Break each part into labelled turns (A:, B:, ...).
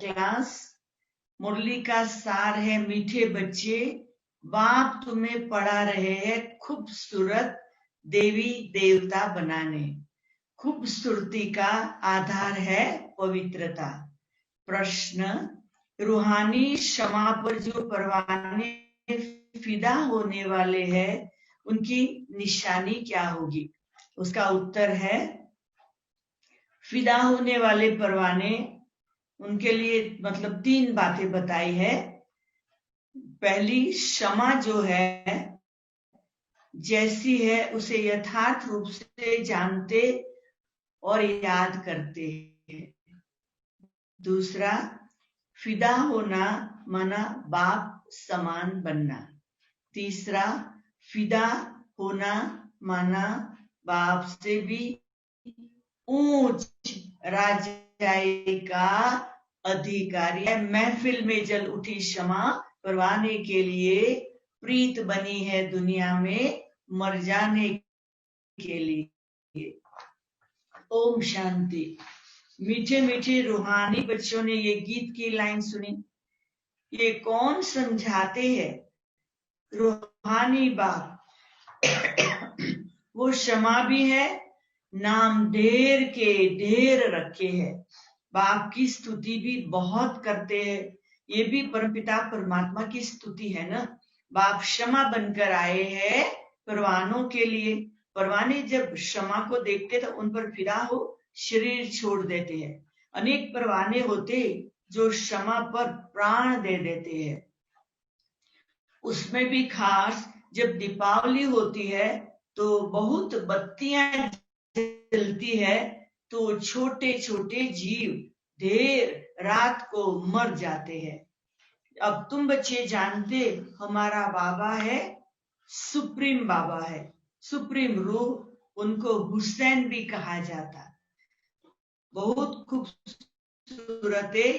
A: Class. मुरली का सार है मीठे बच्चे, बाप तुम्हें पढ़ा रहे हैं खूबसूरत देवी देवता बनाने। खूबसूरती का आधार है पवित्रता। प्रश्न, रूहानी क्षमा पर जो परवाने फिदा होने वाले हैं उनकी निशानी क्या होगी? उसका उत्तर है, फिदा होने वाले परवाने, उनके लिए मतलब 3 बातें बताई है। पहली, क्षमा जो है जैसी है उसे यथार्थ रूप से जानते और याद करते हैं। दूसरा, फिदा होना माना बाप समान बनना। तीसरा, फिदा होना माना बाप से भी ऊंच राजाई का अधिकारी है। महफिल में जल उठी क्षमा परवाने के लिए प्रीत बनी है दुनिया में मर जाने के लिए। ओम शांति। मीठे मीठे रूहानी बच्चों ने ये गीत की लाइन सुनी। ये कौन समझाते हैं? रूहानी बाप। वो क्षमा भी है, नाम ढेर के ढेर रखे हैं। बाप की स्तुति भी बहुत करते हैं। ये भी परमपिता परमात्मा की स्तुति है ना। बाप क्षमा बनकर आए हैं परवानों के लिए। परवाने जब क्षमा को देखते तो उन पर फिदा हो शरीर छोड़ देते हैं। अनेक परवाने होते जो क्षमा पर प्राण दे देते हैं। उसमें भी खास जब दीपावली होती है तो बहुत बत्तियां जलती है तो छोटे छोटे जीव देर रात को मर जाते हैं। अब तुम बच्चे जानते, हमारा बाबा है सुप्रीम बाबा है, सुप्रीम रूह। उनको हुसैन भी कहा जाता। बहुत खूबसूरत है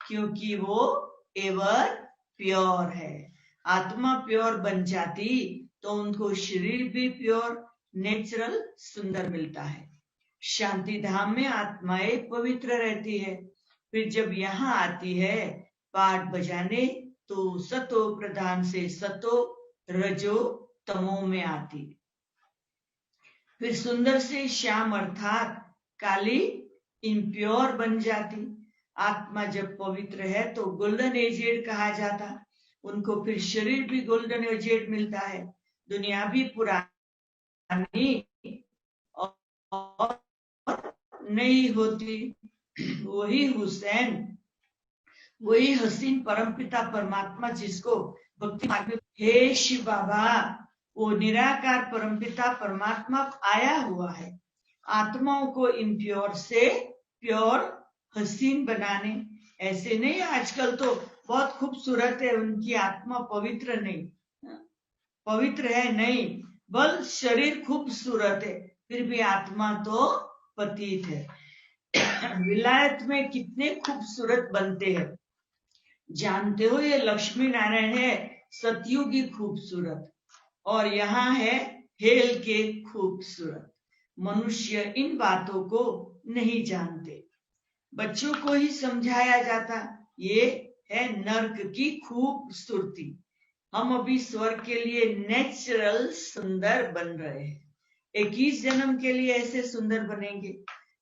A: क्योंकि वो एवर प्योर है। आत्मा प्योर बन जाती तो उनको शरीर भी प्योर नेचुरल सुंदर मिलता है। शांति धाम में आत्माएं पवित्र रहती है। फिर जब यहाँ आती है पाठ बजाने तो सतो प्रधान से सतो रजो तमो में आती। फिर सुंदर से श्याम अर्थात काली इम्प्योर बन जाती। आत्मा जब पवित्र है तो गोल्डन एजेड कहा जाता। उनको फिर शरीर भी गोल्डन एजेड मिलता है। दुनिया भी पुरानी और नई होती। वही हुसैन, वही हसीन परमपिता परमात्मा जिसको भक्ति मार्ग में, हे शिव बाबा, वो निराकार परमपिता परमात्मा आया हुआ है आत्माओं को इम्प्योर से प्योर हसीन बनाने। ऐसे नहीं, आजकल तो बहुत खूबसूरत है उनकी आत्मा, पवित्र नहीं, पवित्र है नहीं, बल शरीर खूबसूरत है फिर भी आत्मा तो पतित है। विलायत में कितने खूबसूरत बनते हैं जानते हो? ये लक्ष्मी नारायण है सतयुगी खूबसूरत, और यहाँ है हेल के खूबसूरत। मनुष्य इन बातों को नहीं जानते, बच्चों को ही समझाया जाता। ये है नर्क की खूबसूरती। हम अभी स्वर्ग के लिए नेचुरल सुंदर बन रहे हैं। 21 जन्म के लिए ऐसे सुंदर बनेंगे।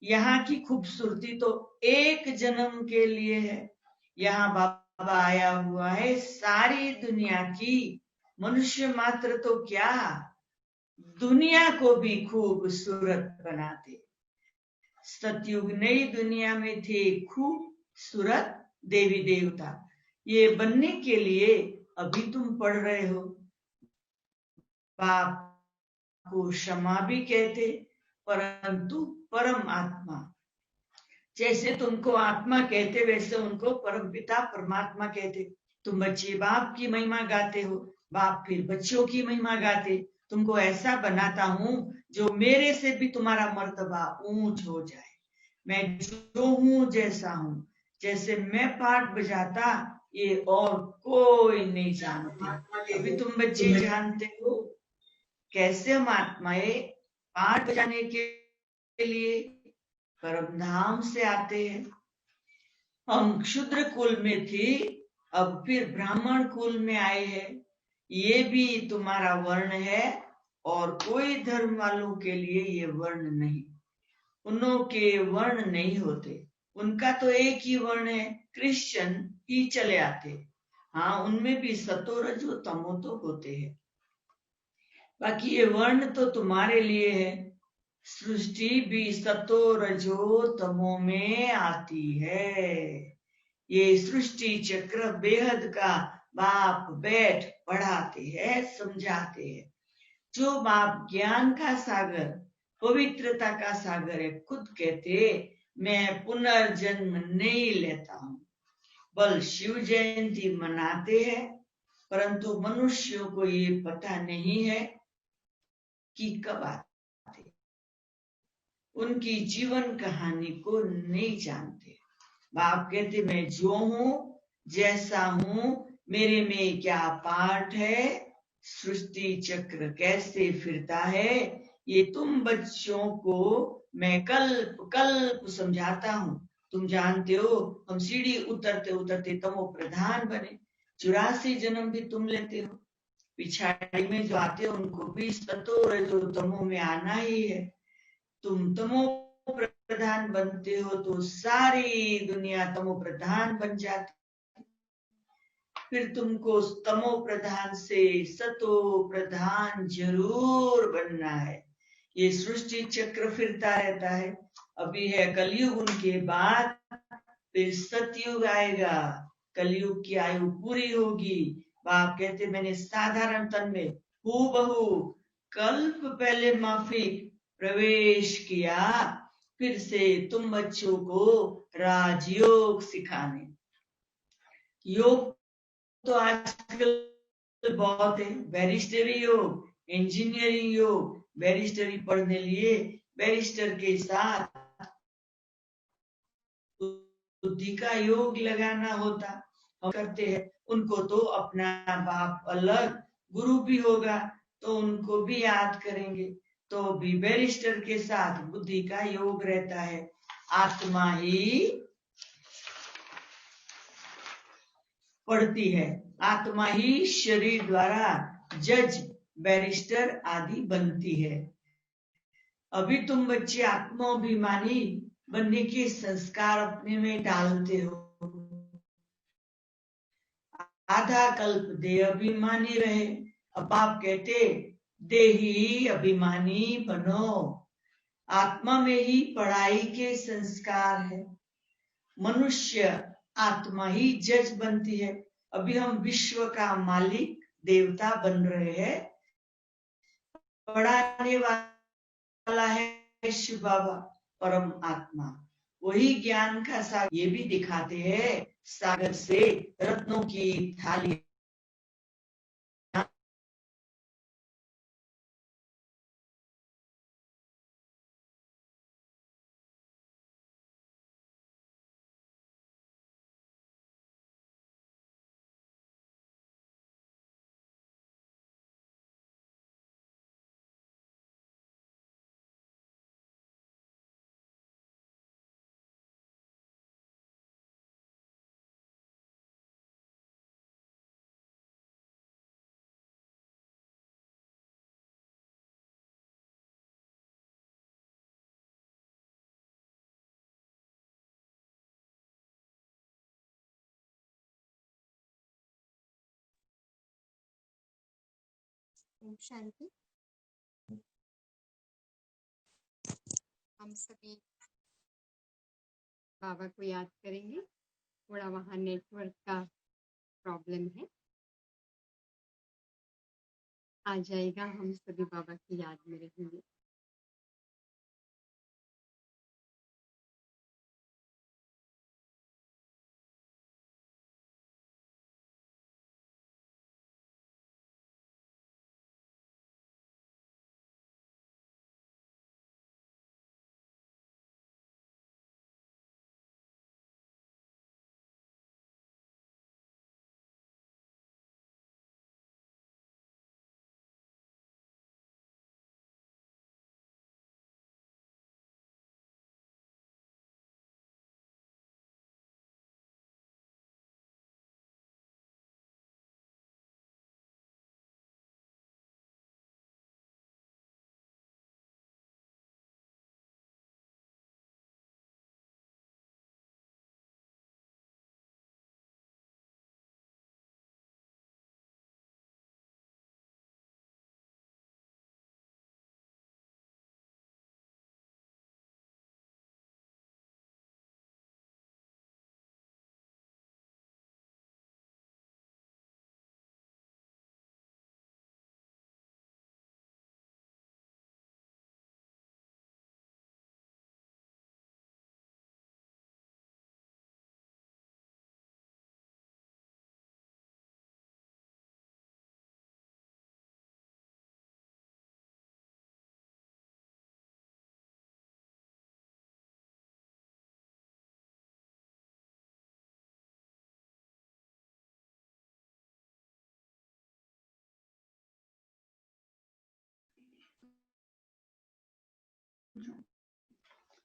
A: यहाँ की खूबसूरती तो एक जन्म के लिए है। यहाँ बाबा आया हुआ है सारी दुनिया की, मनुष्य मात्र तो क्या दुनिया को भी खूबसूरत बनाते। सतयुग नई दुनिया में थे खूबसूरत देवी देवता। ये बनने के लिए अभी तुम पढ़ रहे हो। बाप को क्षमा भी कहते, परंतु परम आत्मा। जैसे तुमको आत्मा कहते वैसे उनको परमपिता परमात्मा कहते। तुम बच्चे बाप की महिमा गाते हो, बाप फिर बच्चों की महिमा गाते। तुमको ऐसा बनाता हूं जो मेरे से भी तुम्हारा मर्तबा ऊंच हो जाए। मैं जो हूं जैसा हूं, जैसे मैं पाठ बजाता ये और कोई नहीं जानते। अभी तुम बच्चे जानते हो कैसे हम आत्माएं पाठ बजाने के लिए परम धाम से आते हैं। हम क्षुद्र कुल में थे, अब फिर ब्राह्मण कुल में आए हैं। ये भी तुम्हारा वर्ण है और कोई धर्म वालों के लिए ये वर्ण नहीं। उनों के वर्ण नहीं होते, उनका तो एक ही वर्ण है, क्रिश्चियन ही चले आते। हाँ, उनमें भी सतो रजो तमो तो होते हैं, बाकी ये वर्ण तो तुम्हारे लिए है। सृष्टि भी सतो रजो तमो में आती है। ये सृष्टि चक्र बेहद का बाप बैठ पढ़ाते हैं, समझाते हैं। जो बाप ज्ञान का सागर, पवित्रता का सागर है, खुद कहते मैं पुनर्जन्म नहीं लेता हूं। बल शिव जयंती मनाते हैं, परंतु मनुष्यों को ये पता नहीं है कि कब आते, उनकी जीवन कहानी को नहीं जानते। बाप कहते मैं जो हूं, जैसा हूं, मेरे में क्या पार्ट है, सृष्टि चक्र कैसे फिरता है, ये तुम बच्चों को मैं कल्प कल्प समझाता हूं। तुम जानते हो, हम सीढ़ी उतरते उतरते तमो प्रधान बने, 84 जन्म भी तुम लेते हो। पिछाड़ी में जो आते हैं उनको भी सतो रजो तमो में आना ही है। तुम तमो प्रधान बनते हो तो सारी दुनिया तमो प्रधान बन जाती, फिर तुमको तमो प्रधान से सतो प्रधान जरूर बनना है। ये सृष्टि चक्र फिरता रहता है। अभी है कलयुग, उनके बाद फिर सतयुग आएगा, कलयुग की आयु पूरी होगी। बाप कहते मैंने साधारण तन में हूबहू कल्प पहले माफिक प्रवेश किया, फिर से तुम बच्चों को राजयोग सिखाने। योग तो आजकल बहुत है, बैरिस्टरी योग, इंजीनियरिंग योग, बैरिस्टरी पढ़ने लिए बैरिस्टर के साथ बुद्धि का योग लगाना होता, हम करते हैं। उनको तो अपना बाप अलग, गुरु भी होगा तो उनको भी याद करेंगे, तो भी बैरिस्टर के साथ बुद्धि का योग रहता है। आत्मा ही पढ़ती है, आत्मा ही शरीर द्वारा जज, बैरिस्टर आदि बनती है। अभी तुम बच्चे आत्माभिमानी बनने के संस्कार अपने में डालते हो। आधा कल्प देह अभिमानी रहे, अब आप कहते देही अभिमानी बनो। आत्मा में ही पढ़ाई के संस्कार है। मनुष्य आत्मा ही जज बनती है। अभी हम विश्व का मालिक देवता बन रहे हैं, पढ़ाने वाला है शिव बाबा परम आत्मा, वही ज्ञान का सागर। ये भी दिखाते हैं सागर से रत्नों की थाली
B: शांति। हम सभी बाबा को याद करेंगे, थोड़ा वहाँ नेटवर्क का प्रॉब्लम है, आ जाएगा। हम सभी बाबा की याद में रहेंगे।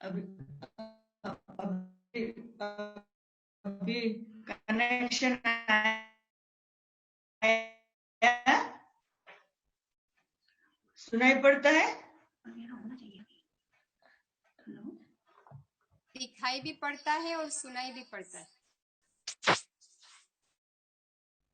A: अभी अभी कनेक्शन सुनाई पड़ता है?
B: दिखाई भी पड़ता है और सुनाई भी पड़ता है।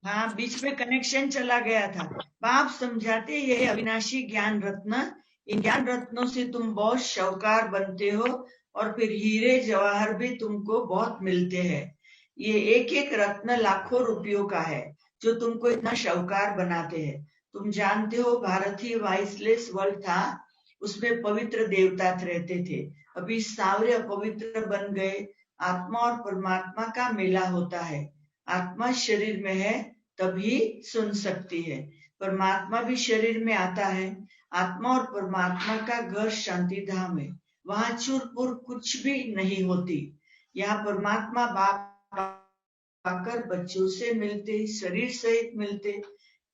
A: हाँ, बीच में कनेक्शन चला गया था। बाप समझाते ये अविनाशी ज्ञान रत्न, इन ज्ञान रत्नों से तुम बहुत शाहूकार बनते हो और फिर हीरे जवाहर भी तुमको बहुत मिलते हैं। ये एक एक रत्न लाखों रुपयों का है जो तुमको इतना शाहूकार बनाते हैं। तुम जानते हो भारतीय वाइसलेस वर्ल्ड था, उसमें पवित्र देवता रहते थे। अभी सावरे पवित्र बन गए। आत्मा और परमात्मा का मेला होता है। आत्मा शरीर में है तभी सुन सकती है। परमात्मा भी शरीर में आता है। आत्मा और परमात्मा का घर शांति धाम है। वहां चूर-पुर कुछ भी नहीं होती। यहाँ परमात्मा बाप आकर बच्चों से मिलते, शरीर सहित मिलते।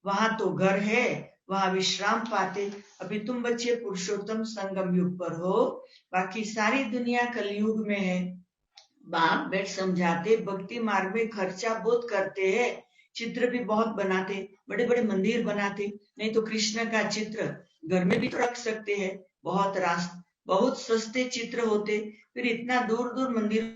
A: वहां तो घर है, वहां विश्राम पाते। अभी तुम बच्चे पुरुषोत्तम संगम युग पर हो, बाकी सारी दुनिया कलयुग में है। बाप बैठ समझाते, भक्ति मार्ग में खर्चा बहुत करते हैं, चित्र भी बहुत बनाते, बड़े बड़े मंदिर बनाते। नहीं तो कृष्ण का चित्र घर में भी तो रख सकते हैं। बहुत सस्ते चित्र होते, फिर इतना दूर दूर मंदिरों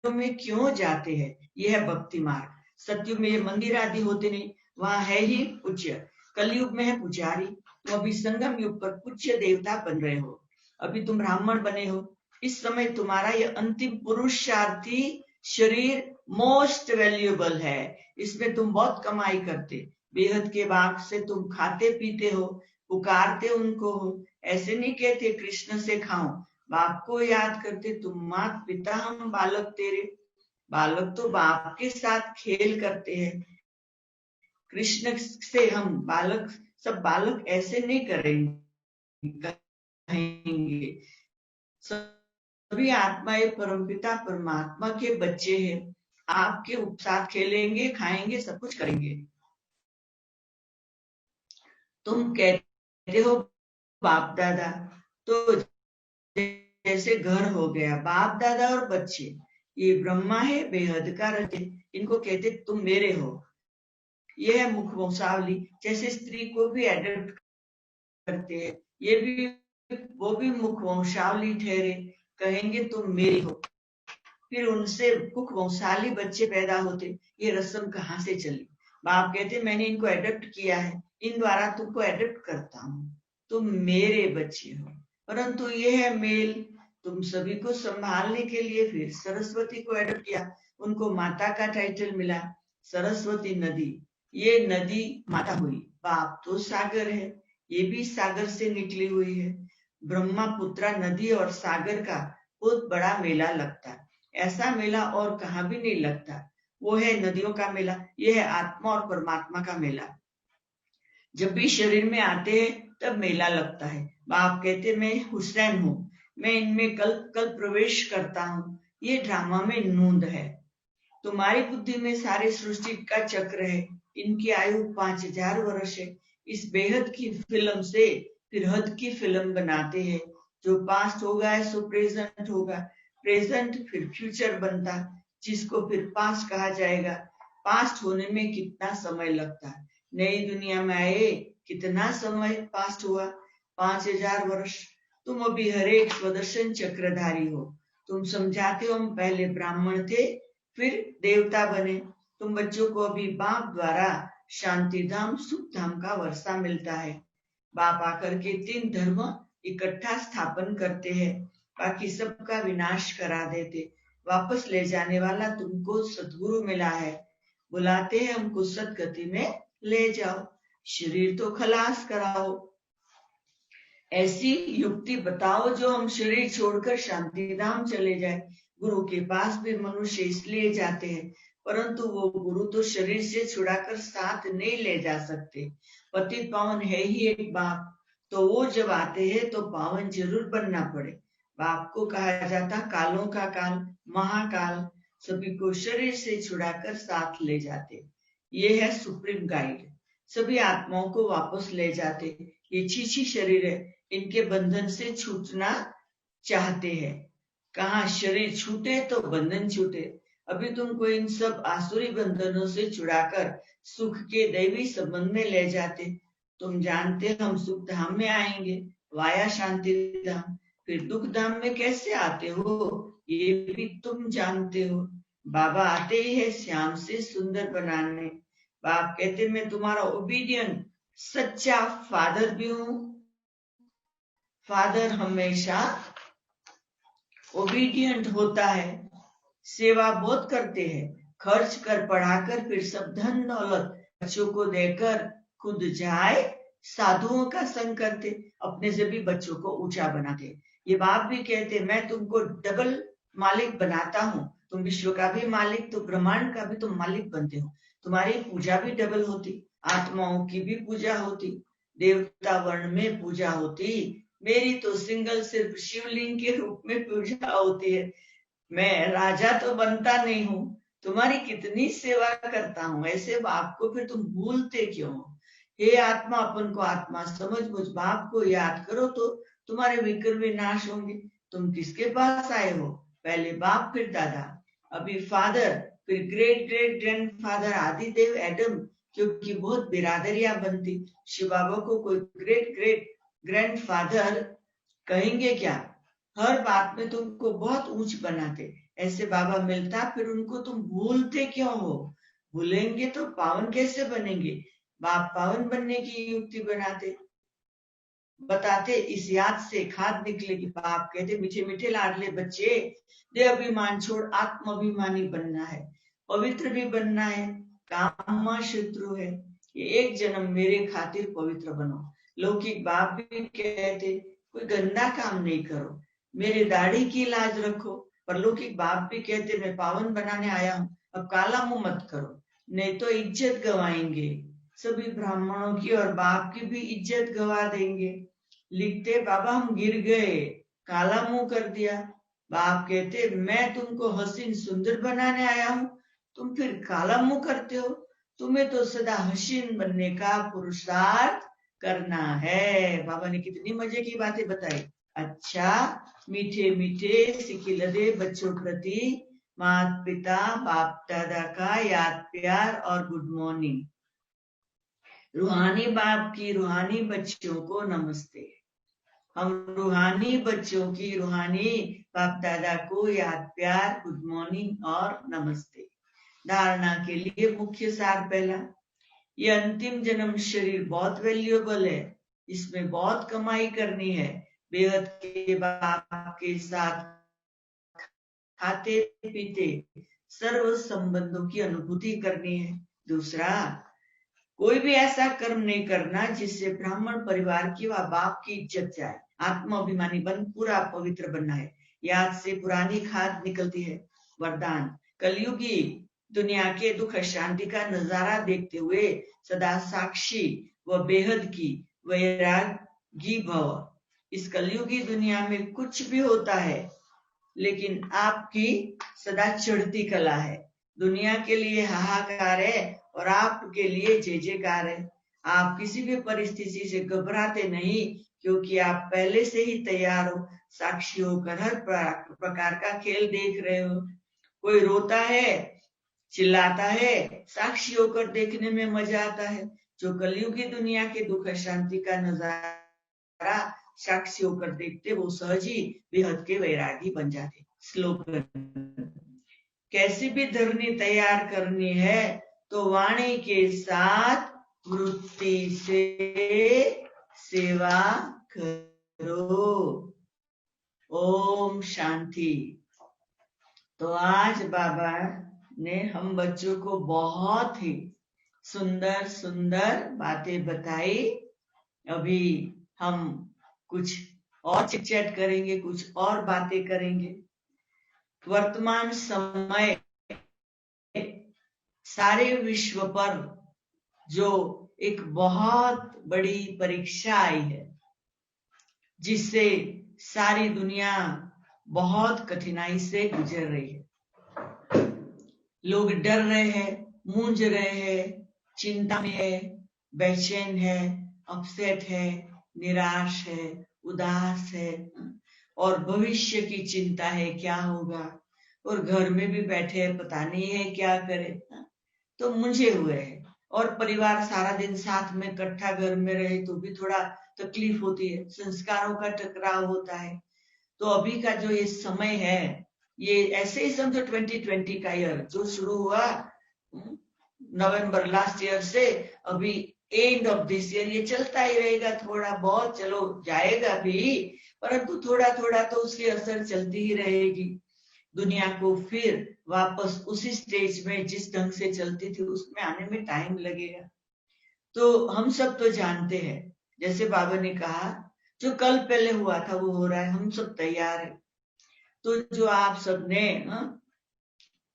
A: में क्यों जाते हैं? यह है भक्ति मार्ग। सतयुग में ये मंदिर आदि होते नहीं, वहां है ही पूज्य। कलयुग में है पुजारी। तुम अभी संगम युग पर पूज्य देवता बन रहे हो। अभी तुम ब्राह्मण बने हो। इस समय तुम्हारा ये अंतिम पुरुषार्थी शरीर मोस्ट वैल्यूएबल है। इसमें तुम बहुत कमाई करते। बेहद के बाग से तुम खाते पीते हो, पुकारते उनको हो। ऐसे नहीं कहते कृष्ण से खाओ, बाप को याद करते। तुम मात पिता हम बालक तेरे। बालक तो बाप के साथ खेल करते हैं। कृष्ण से हम बालक, सब बालक ऐसे नहीं करेंगे। सभी आत्माएं परमपिता परमात्मा के बच्चे हैं। आपके साथ खेलेंगे, खाएंगे, सब कुछ करेंगे। तुम कहते हो बाप दादा, तो जैसे घर हो गया, बाप दादा और बच्चे। ये ब्रह्मा है, बेहद का रहते, इनको कहते तुम मेरे हो। ये है मुख वंशावली। जैसे स्त्री को भी एडप्ट करते हैं, ये भी, वो भी मुख वंशावली ठहरे, कहेंगे तुम मेरी हो। फिर उनसे मुख वंशाली बच्चे पैदा होते। ये रस्म कहाँ से चली? बाप कहते मैंने इनको एडप्ट किया है, इन द्वारा तुमको एडप्ट करता हूँ, तुम मेरे बच्चे हो। परंतु ये है मेल। तुम सभी को संभालने के लिए फिर सरस्वती को एडप्ट किया, उनको माता का टाइटल मिला, सरस्वती नदी। ये नदी माता हुई। बाप तो सागर है, ये भी सागर से निकली हुई है। ब्रह्मपुत्रा नदी और सागर का बहुत बड़ा मेला लगता है। ऐसा मेला और कहाँ भी नहीं लगता। वो है नदियों का मेला, ये है आत्मा और परमात्मा का मेला। जब भी शरीर में आते हैं तब मेला लगता है। बाप कहते मैं हुसैन हूँ, मैं इनमें कल कल प्रवेश करता हूँ। ये ड्रामा में नूंद है। तुम्हारी बुद्धि में सारी सृष्टि का चक्र है। इनकी आयु 5000 वर्ष है। इस बेहद की फिल्म से फिर हद की फिल्म बनाते हैं। जो पास्ट होगा सो प्रेजेंट होगा, प्रेजेंट फिर फ्यूचर बनता, जिसको फिर पास्ट कहा जाएगा। पास्ट होने में कितना समय लगता है। नई दुनिया में आए कितना समय पास्ट हुआ, 5000 वर्ष। तुम अभी हर एक स्वदर्शन चक्रधारी हो। तुम समझाते हो हम पहले ब्राह्मण थे, फिर देवता बने। तुम बच्चों को अभी बाप द्वारा शांति धाम सुख धाम का वर्षा मिलता है। बाप आकर के 3 धर्म इकट्ठा स्थापन करते हैं, बाकी सबका विनाश करा देते। वापस ले जाने वाला तुमको सदगुरु मिला है। बुलाते हैं हमको सदगति में ले जाओ, शरीर तो खलास कराओ। ऐसी युक्ति बताओ जो हम शरीर छोड़कर शांति धाम चले जाए। गुरु के पास भी मनुष्य इसलिए जाते हैं, परंतु वो गुरु तो शरीर से छुड़ाकर साथ नहीं ले जा सकते। पतित पावन है ही एक बाप, तो वो जब आते हैं तो पावन जरूर बनना पड़े। बाप को कहा जाता कालों का काल, महाकाल। सभी को शरीर से छुड़ाकर साथ ले जाते। ये है सुप्रीम गाइड। सभी आत्माओं को वापस ले जाते। ये छीछी शरीर है, इनके बंधन से छूटना चाहते हैं। कहाँ शरीर छूटे तो बंधन छूटे। अभी तुमको इन सब आसुरी बंधनों से छुड़ाकर सुख के दैवी संबंध में ले जाते। तुम जानते हम सुख धाम में आएंगे, वाया शांति धाम। फिर दुख धाम में कैसे आते हो ये भी तुम जानते हो। बाबा आते ही है श्याम से सुंदर बनाने। बाप कहते मैं तुम्हारा ओबीडियंट सच्चा फादर भी हूं। फादर हमेशा ओबीडियंट होता है, सेवा बहुत करते हैं, खर्च कर पढ़ाकर फिर सब धन दौलत बच्चों को देकर खुद जाए साधुओं का संग करते, अपने से भी बच्चों को ऊंचा बनाते। ये बाप भी कहते मैं तुमको डबल मालिक बनाता हूँ। तुम विश्व का भी मालिक तो ब्रह्मांड का भी तुम मालिक बनते हो। तुम्हारी पूजा भी डबल होती, आत्माओं की भी पूजा होती, देवता वर्ण में पूजा होती। मेरी तो सिंगल सिर्फ शिवलिंग के रूप में पूजा होती है। मैं राजा तो बनता नहीं हूँ, तुम्हारी कितनी सेवा करता हूँ। ऐसे बाप को फिर तुम भूलते क्यों? हे आत्मा, अपन को आत्मा समझ, मुझ बाप को याद करो तो तुम्हारे विकर विनाश होंगे। तुम किसके पास आए हो? पहले बाप फिर दादा, अभी फादर, फिर ग्रेट ग्रेट ग्रैंड फादर आदिदेव एडम, क्योंकि बहुत बिरादरियां बनती। शिव बाबा को कोई ग्रेट ग्रेट ग्रैंड फादर कहेंगे क्या? हर बात में तुमको बहुत ऊंच बनाते। ऐसे बाबा मिलता फिर उनको तुम भूलते क्यों हो? भूलेंगे तो पावन कैसे बनेंगे? बाप पावन बनने की युक्ति बताते, इस याद से खाद निकलेगी। बाप कहते मीठे मीठे लाडले बच्चे, देह अभिमान छोड़ आत्माभिमानी बनना है, पवित्र भी बनना है। काम शत्रु है, ये एक जन्म मेरे खातिर पवित्र बनो। लौकिक बाप भी कहते कोई गंदा काम नहीं करो, मेरे दाढ़ी की लाज रखो। पर लौकिक बाप भी कहते मैं पावन बनाने आया हूँ, अब काला मुंह मत करो, नहीं तो इज्जत गवाएंगे। सभी ब्राह्मणों की और बाप की भी इज्जत गवा देंगे। लिखते बाबा हम गिर गए, काला मुंह कर दिया। बाप कहते मैं तुमको हसीन सुंदर बनाने आया हूँ, तुम फिर काला मुंह करते हो। तुम्हें तो सदा हसीन बनने का पुरुषार्थ करना है। बाबा ने कितनी मजे की बातें बताई। अच्छा, मीठे मीठे सिकिलदे बच्चों प्रति माता पिता बाप दादा का याद प्यार और गुड मॉर्निंग। रूहानी बाप की रूहानी बच्चों को नमस्ते। हम रूहानी बच्चों की रूहानी बाप दादा को याद प्यार गुड मॉर्निंग और नमस्ते। धारणा के लिए मुख्य सार पहला, ये अंतिम जन्म शरीर बहुत वैल्यूएबल है, इसमें बहुत कमाई करनी है। बेहद के बाप के साथ खाते पीते सर्व संबंधों की अनुभूति करनी है। दूसरा, कोई भी ऐसा कर्म नहीं करना जिससे ब्राह्मण परिवार की व बाप की इज्जत जाए। आत्माभिमानी बन पूरा पवित्र बनना है, याद से पुरानी खाद निकलती है। वरदान, कलयुगी दुनिया के दुख शांति का नजारा देखते हुए सदा साक्षी व बेहद की वैरागी भव। इस कलयुगी दुनिया में कुछ भी होता है, लेकिन आपकी सदा चढ़ती कला है। दुनिया के लिए हाहाकार है और आपके लिए जय जयकार है। आप किसी भी परिस्थिति से घबराते नहीं, क्योंकि आप पहले से ही तैयार हो। साक्षी होकर हर प्रकार का खेल देख रहे हो। कोई रोता है, चिल्लाता है, साक्षी होकर देखने में मजा आता है। जो कलयुगी दुनिया के दुख शांति का नजारा साक्षी होकर देखते, वो सहज ही बेहद के वैरागी बन जाते। स्लोगन, कैसी भी धरनी तैयार करनी है तो वाणी के साथ वृत्ति से सेवा करो। ओम शांति। तो आज बाबा ने हम बच्चों को बहुत ही सुंदर सुंदर बातें बताई। अभी हम कुछ और चिट चैट करेंगे, कुछ और बातें करेंगे। वर्तमान समय सारे विश्व पर जो एक बहुत बड़ी परीक्षा आई है, जिससे सारी दुनिया बहुत कठिनाई से गुजर रही है। लोग डर रहे हैं, मूंझ रहे हैं, चिंता में है, बेचैन है, अपसेट है, निराश है, उदास है और भविष्य की चिंता है क्या होगा, और घर में भी बैठे हैं पता नहीं है क्या करे, तो मुझे हुए है। और परिवार सारा दिन साथ में इकट्ठा घर में रहे तो भी थोड़ा तकलीफ होती है, संस्कारों का टकराव होता है। तो अभी का जो ये समय है, ये ऐसे ही समझो 2020 का ईयर जो शुरू हुआ नवंबर लास्ट ईयर से अभी एंड ऑफ दिस ईयर, ये चलता ही रहेगा। थोड़ा बहुत चलो जाएगा भी, परंतु थोड़ा थोड़ा तो उसकी असर चलती ही रहेगी। दुनिया को फिर वापस उसी स्टेज में जिस ढंग से चलती थी उसमें आने में टाइम लगेगा। तो हम सब तो जानते हैं, जैसे बाबा ने कहा जो कल पहले हुआ था वो हो रहा है, हम सब तैयार है। तो जो आप सबने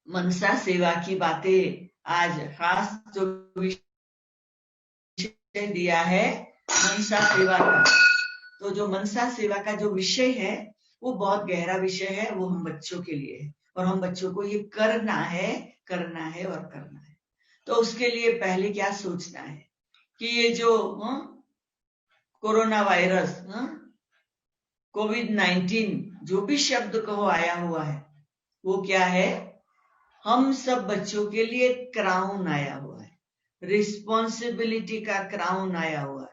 A: मनसा सेवा की बातें आज खास जो विषय दिया है मनसा सेवा का, तो जो मनसा सेवा का जो विषय है वो बहुत गहरा विषय है, वो हम बच्चों के लिए है और हम बच्चों को ये करना है करना है और करना है। तो उसके लिए पहले क्या सोचना है कि ये जो कोरोना वायरस कोविड-19 जो भी शब्द कहो आया हुआ है, वो क्या है, हम सब बच्चों के लिए क्राउन आया हुआ है, रिस्पॉन्सिबिलिटी का क्राउन आया हुआ है।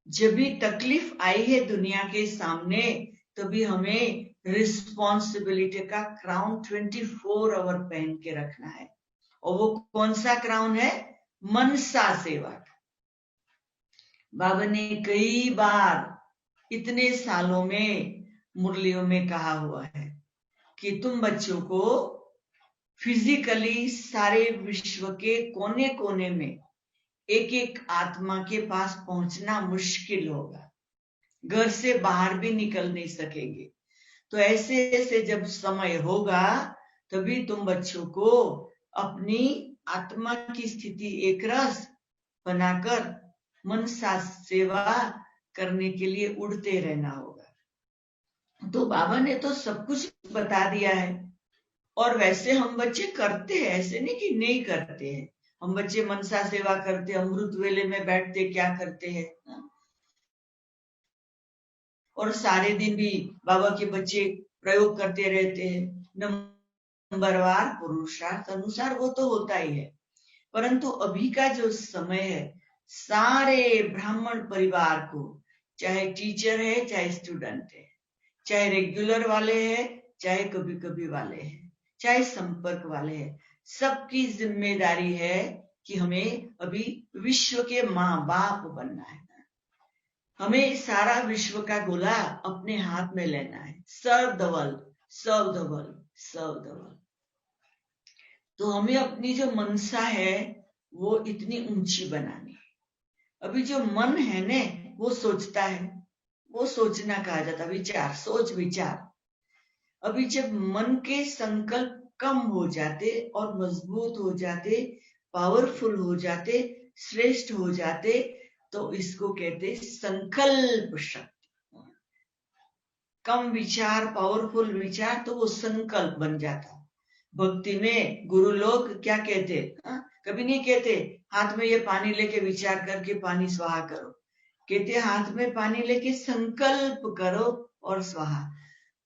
A: जब भी तकलीफ आई है दुनिया के सामने तभी हमें रिस्पॉन्सिबिलिटी का क्राउन 24 आवर पहन के रखना है। और वो कौन सा क्राउन है, मनसा सेवा का। बाबा ने कई बार इतने सालों में मुरलियों में कहा हुआ है कि तुम बच्चों को फिजिकली सारे विश्व के कोने कोने में एक एक आत्मा के पास पहुंचना मुश्किल होगा, घर से बाहर भी निकल नहीं सकेंगे। तो ऐसे ऐसे जब समय होगा तभी तुम बच्चों को अपनी आत्मा की स्थिति एक रस बनाकर मनसा सेवा करने के लिए उड़ते रहना होगा। तो बाबा ने तो सब कुछ बता दिया है और वैसे हम बच्चे करते हैं, ऐसे नहीं कि नहीं करते हैं। हम बच्चे मनसा सेवा करते, अमृत वेले में बैठते, क्या करते हैं, और सारे दिन भी बाबा के बच्चे प्रयोग करते रहते हैं। नंबरवार पुरुषार्थ अनुसार वो तो होता ही है, परंतु अभी का जो समय है सारे ब्राह्मण परिवार को, चाहे टीचर है चाहे स्टूडेंट है, चाहे रेगुलर वाले हैं चाहे कभी कभी वाले हैं, चाहे संपर्क वाले हैं, सबकी जिम्मेदारी है कि हमें अभी विश्व के माँ बाप बनना है। हमें सारा विश्व का गोला अपने हाथ में लेना है। Serve the world, serve the world, serve the world. तो हमें अपनी जो मनसा है वो इतनी ऊंची बनानी है। अभी जो मन है ने वो सोचता है, वो सोचना कहा जाता, विचार, सोच विचार। अभी जब मन के संकल्प कम हो जाते और मजबूत हो जाते, पावरफुल हो जाते, श्रेष्ठ हो जाते, तो इसको कहते संकल्प शक्ति। कम विचार, पावरफुल विचार, तो वो संकल्प बन जाता। भक्ति में गुरु लोग क्या कहते, कभी नहीं कहते हाथ में ये पानी लेके विचार करके पानी स्वाहा करो, कहते हाथ में पानी लेके संकल्प करो और स्वाहा।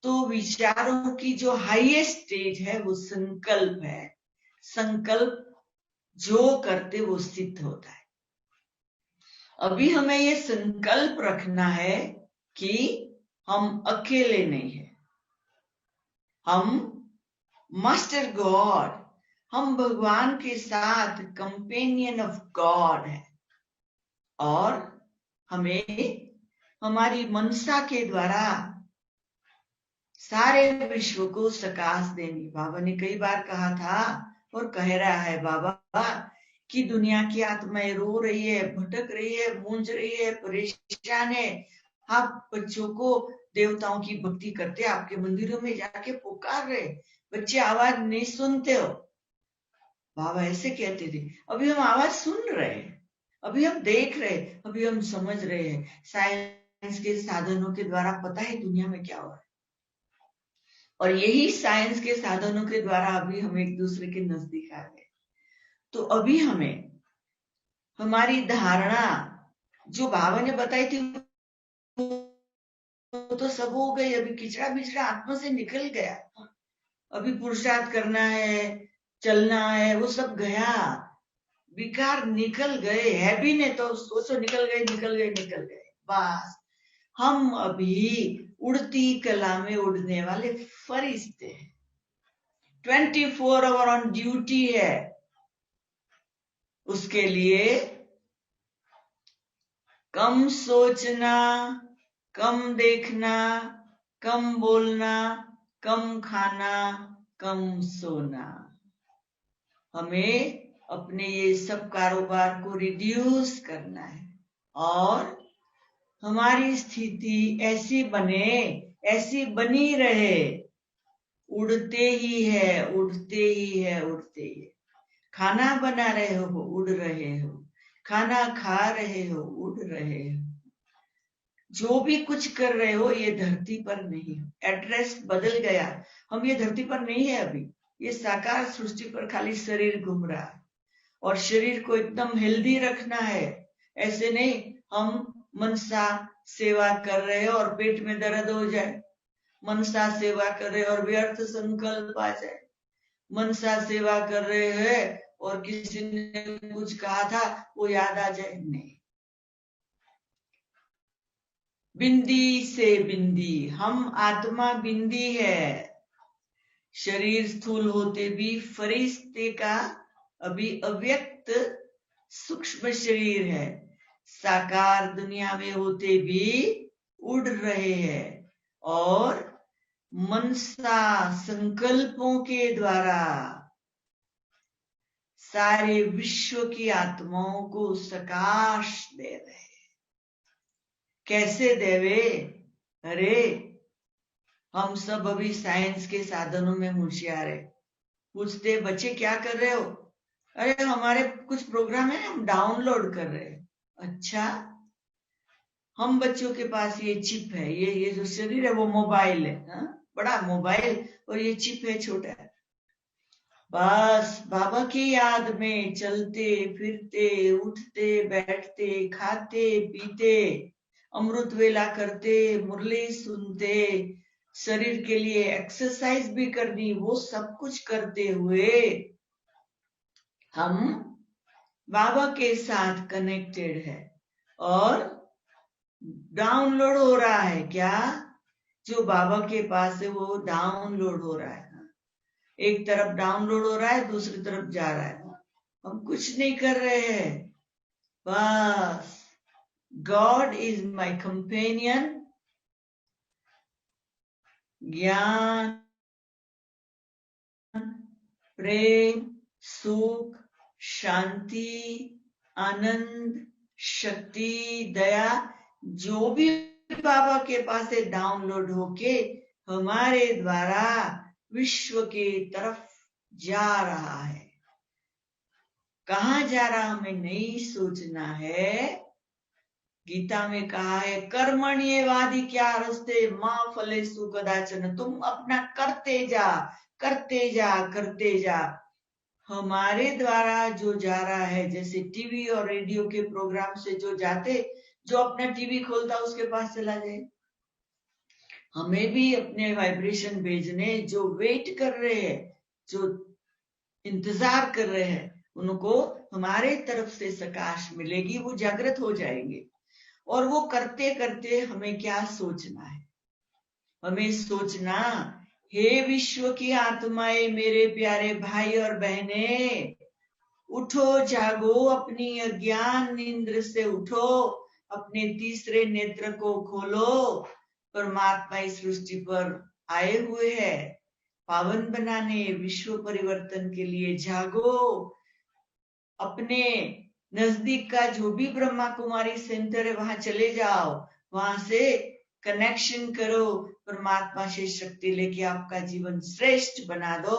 A: तो विचारों की जो हाईएस्ट स्टेज है वो संकल्प है। संकल्प जो करते वो सिद्ध होता है। अभी हमें ये संकल्प रखना है कि हम अकेले नहीं है, हम मास्टर गॉड, हम भगवान के साथ कंपेनियन ऑफ गॉड है, और हमें हमारी मनसा के द्वारा सारे विश्व को सकाश देनी। बाबा ने कई बार कहा था और कह रहा है बाबा कि दुनिया की आत्माएं रो रही है, भटक रही है, गूंज रही है, परेशान है। आप बच्चों को देवताओं की भक्ति करते, आपके मंदिरों में जाके पुकार रहे, बच्चे आवाज नहीं सुनते हो। बाबा ऐसे कहते थे। अभी हम आवाज सुन रहे हैं, अभी हम देख रहे, अभी हम समझ रहे हैं। साइंस के साधनों के द्वारा पता है दुनिया में क्या हो रहा है, और यही साइंस के साधनों के द्वारा अभी हम एक दूसरे के नजदीक आ गए। तो अभी हमें हमारी धारणा जो बाबा ने बताई थी तो सब हो गई, अभी किचड़ा बिचड़ा आत्मा से निकल गया, अभी पुरुषार्थ करना है, चलना है, वो सब गया, विकार निकल गए, है भी नहीं तो सोचो, निकल गए निकल गए निकल गए, बस हम अभी उड़ती कला में उड़ने वाले फरिश्ते हैं, 24 आवर ऑन ड्यूटी है। उसके लिए कम सोचना, कम देखना, कम बोलना, कम खाना, कम सोना। हमें अपने ये सब कारोबार को रिड्यूस करना है और हमारी स्थिति ऐसी बने, ऐसी बनी रहे, उड़ते ही है, उड़ते ही है, उड़ते ही है। खाना बना रहे हो, उड़ रहे हो, खाना खा रहे हो, उड़ रहे हो, जो भी कुछ कर रहे हो ये धरती पर नहीं हो, एड्रेस बदल गया, हम ये धरती पर नहीं है अभी, ये साकार सृष्टि पर खाली शरीर घूम रहा है और शरीर को एकदम हेल्दी रखना है। ऐसे नहीं हम मनसा सेवा कर रहे हैं और पेट में दर्द हो जाए, मनसा सेवा कर रहे और व्यर्थ संकल्प आ जाए, मनसा सेवा कर रहे हैं और किसी ने कुछ कहा था वो याद आ जाए, नहीं। बिंदी से बिंदी, हम आत्मा बिंदी है, शरीर स्थूल होते भी फरिश्ते का अभी अव्यक्त सूक्ष्म शरीर है, साकार दुनिया में होते भी उड़ रहे हैं और मनसा संकल्पों के द्वारा सारे विश्व की आत्माओं को सकाश दे रहे। कैसे देवे? अरे हम सब अभी साइंस के साधनों में होशियार है, पूछते बच्चे क्या कर रहे हो? अरे हमारे कुछ प्रोग्राम है, हम डाउनलोड कर रहे हैं। अच्छा, हम बच्चों के पास ये चिप है, ये जो शरीर है वो मोबाइल है, हा? बड़ा मोबाइल, और ये चिप है छोटा। बस बाबा की याद में चलते फिरते, उठते बैठते, खाते पीते, अमृत वेला करते, मुरली सुनते, शरीर के लिए एक्सरसाइज भी करनी, वो सब कुछ करते हुए हम बाबा के साथ कनेक्टेड है और डाउनलोड हो रहा है। क्या? जो बाबा के पास है वो डाउनलोड हो रहा है, एक तरफ डाउनलोड हो रहा है, दूसरी तरफ जा रहा है, हम कुछ नहीं कर रहे हैं, बस गॉड इज माई कंपेनियन। ज्ञान, प्रेम, सुख, शांति, आनंद, शक्ति, दया, जो भी बाबा के पास से डाउनलोड होके हमारे द्वारा विश्व के तरफ जा रहा है। कहाँ जा रहा हमें नहीं सोचना है। गीता में कहा है कर्मण्येवादि क्या रस्ते माँ फलेषु कदाचन, तुम अपना करते जा करते जा करते जा। हमारे द्वारा जो जा रहा है, जैसे टीवी और रेडियो के प्रोग्राम से जो जाते, जो अपना टीवी खोलता उसके पास चला जाए, हमें भी अपने वाइब्रेशन भेजने, जो वेट कर रहे हैं, जो इंतजार कर रहे हैं, उनको हमारे तरफ से सकाश मिलेगी, वो जागृत हो जाएंगे। और वो करते करते हमें क्या सोचना है? हमें सोचना, हे विश्व की आत्माएं, मेरे प्यारे भाई और बहनें, उठो जागो, अपनी अज्ञान नींद से उठो, अपने तीसरे नेत्र को खोलो। परमात्मा इस सृष्टि पर आए हुए हैं पावन बनाने, विश्व परिवर्तन के लिए। जागो, अपने नजदीक का जो भी ब्रह्मा कुमारी सेंटर है वहां चले जाओ, वहां से कनेक्शन करो, परमात्मा से शक्ति लेके आपका जीवन श्रेष्ठ बना दो,